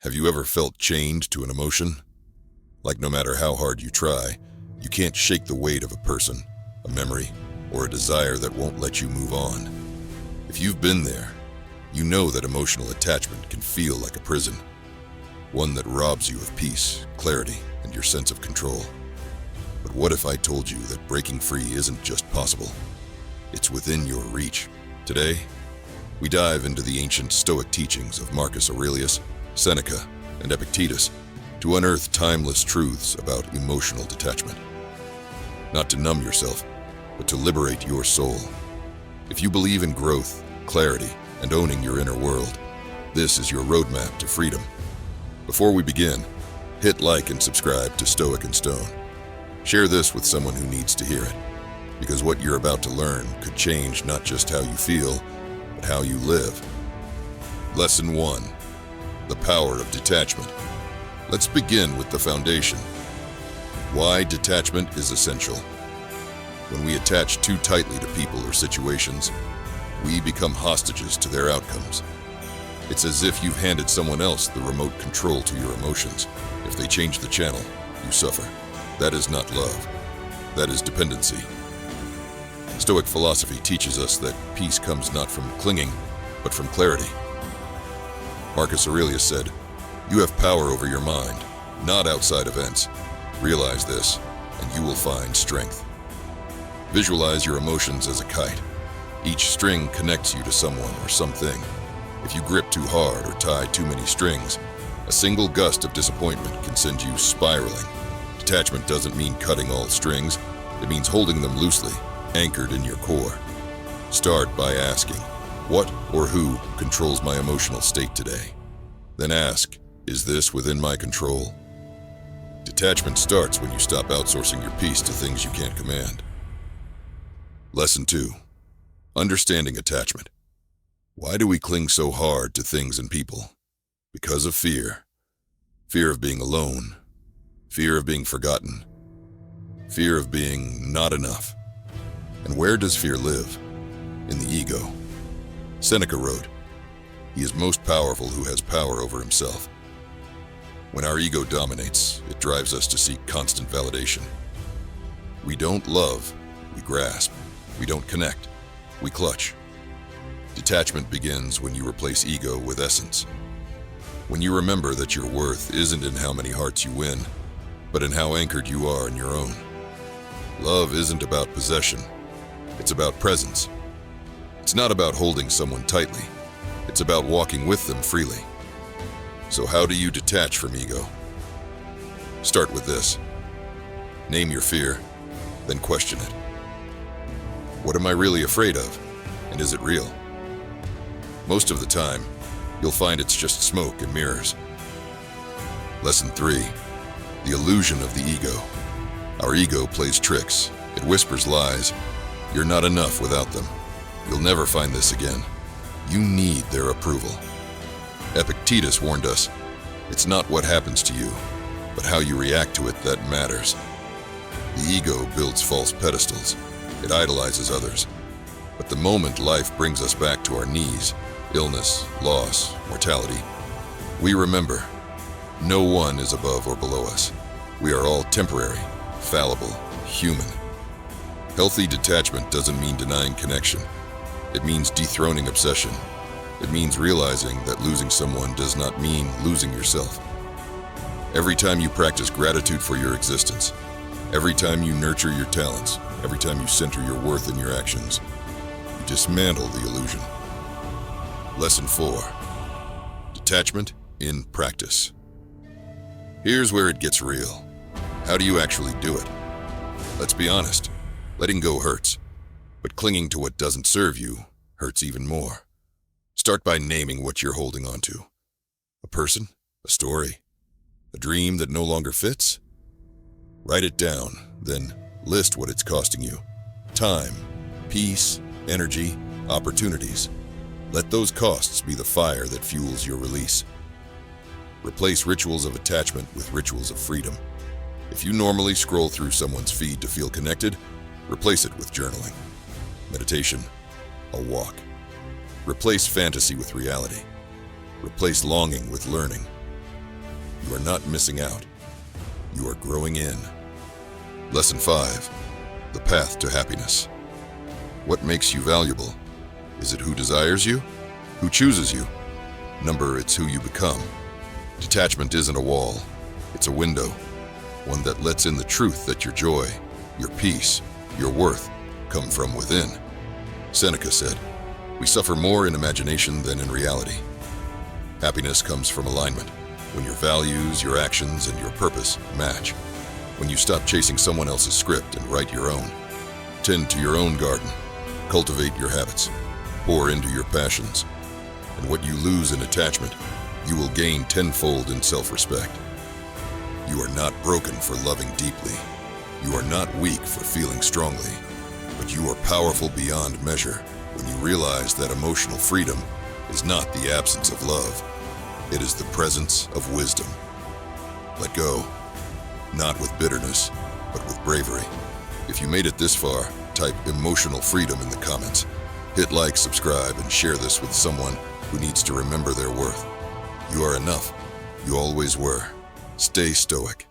Have you ever felt chained to an emotion? Like no matter how hard you try, you can't shake the weight of a person, a memory, or a desire that won't let you move on. If you've been there, you know that emotional attachment can feel like a prison, one that robs you of peace, clarity, and your sense of control. But what if I told you that breaking free isn't just possible? It's within your reach. Today, we dive into the ancient Stoic teachings of Marcus Aurelius, Seneca, and Epictetus to unearth timeless truths about emotional detachment. Not to numb yourself, but to liberate your soul. If you believe in growth, clarity, and owning your inner world, this is your roadmap to freedom. Before we begin, hit like and subscribe to Stoic and Stone. Share this with someone who needs to hear it, because what you're about to learn could change not just how you feel, but how you live. Lesson 1. The power of detachment. Let's begin with the foundation. Why detachment is essential. When we attach too tightly to people or situations, we become hostages to their outcomes. It's as if you've handed someone else the remote control to your emotions. If they change the channel, you suffer. That is not love. That is dependency. Stoic philosophy teaches us that peace comes not from clinging, but from clarity. Marcus Aurelius said, "You have power over your mind, not outside events. Realize this, and you will find strength." Visualize your emotions as a kite. Each string connects you to someone or something. If you grip too hard or tie too many strings, a single gust of disappointment can send you spiraling. Detachment doesn't mean cutting all strings. It means holding them loosely, anchored in your core. Start by asking, what or who controls my emotional state today? Then ask, is this within my control? Detachment starts when you stop outsourcing your peace to things you can't command. Lesson 2. Understanding attachment. Why do we cling so hard to things and people? Because of fear. Fear of being alone. Fear of being forgotten. Fear of being not enough. And where does fear live? In the ego. Seneca wrote, "He is most powerful who has power over himself." When our ego dominates, it drives us to seek constant validation. We don't love, we grasp. We don't connect, we clutch. Detachment begins when you replace ego with essence. When you remember that your worth isn't in how many hearts you win, but in how anchored you are in your own. Love isn't about possession, it's about presence. It's not about holding someone tightly, it's about walking with them freely. So how do you detach from ego? Start with this. Name your fear, then question it. What am I really afraid of, and is it real? Most of the time, you'll find it's just smoke and mirrors. Lesson 3. The illusion of the ego. Our ego plays tricks. It whispers lies. You're not enough without them. You'll never find this again. You need their approval. Epictetus warned us, it's not what happens to you, but how you react to it that matters. The ego builds false pedestals. It idolizes others. But the moment life brings us back to our knees, illness, loss, mortality, we remember, no one is above or below us. We are all temporary, fallible, human. Healthy detachment doesn't mean denying connection. It means dethroning obsession. It means realizing that losing someone does not mean losing yourself. Every time you practice gratitude for your existence, every time you nurture your talents, every time you center your worth in your actions, you dismantle the illusion. Lesson 4. Detachment in practice. Here's where it gets real. How do you actually do it? Let's be honest, letting go hurts, but clinging to what doesn't serve you hurts even more. Start by naming what you're holding on to. A person, a story, a dream that no longer fits? Write it down, then list what it's costing you. Time, peace, energy, opportunities. Let those costs be the fire that fuels your release. Replace rituals of attachment with rituals of freedom. If you normally scroll through someone's feed to feel connected, replace it with journaling. Meditation, a walk. Replace fantasy with reality. Replace longing with learning. You are not missing out. You are growing in. Lesson 5. The path to happiness. What makes you valuable? Is it who desires you? Who chooses you? Number, it's who you become. Detachment isn't a wall. It's a window. One that lets in the truth that your joy, your peace, your worth come from within. Seneca said, "We suffer more in imagination than in reality." Happiness comes from alignment, when your values, your actions, and your purpose match. When you stop chasing someone else's script and write your own. Tend to your own garden. Cultivate your habits. Pour into your passions. And what you lose in attachment, you will gain tenfold in self-respect. You are not broken for loving deeply. You are not weak for feeling strongly. But you are powerful beyond measure when you realize that emotional freedom is not the absence of love. It is the presence of wisdom. Let go, not with bitterness, but with bravery. If you made it this far, type emotional freedom in the comments. Hit like, subscribe, and share this with someone who needs to remember their worth. You are enough. You always were. Stay stoic.